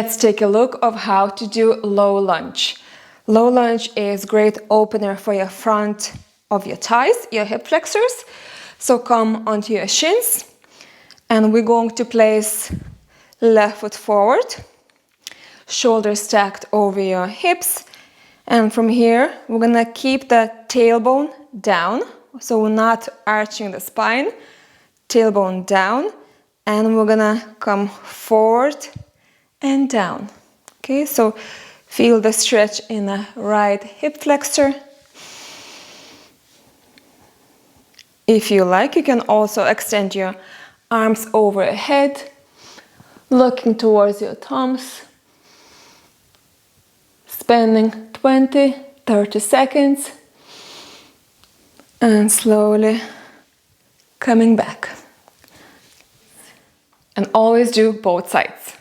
Let's take a look of how to do low lunge. Low lunge is great opener for your front of your thighs, your hip flexors. So come onto your shins and we're going to place left foot forward, shoulders stacked over your hips. And from here, we're gonna keep the tailbone down. So we're not arching the spine, tailbone down. And we're gonna come forward and down. Okay, so feel the stretch in the right hip flexor. If you like, you can also extend your arms overhead, looking towards your thumbs, spending 20-30 seconds, and slowly coming back. And always do both sides.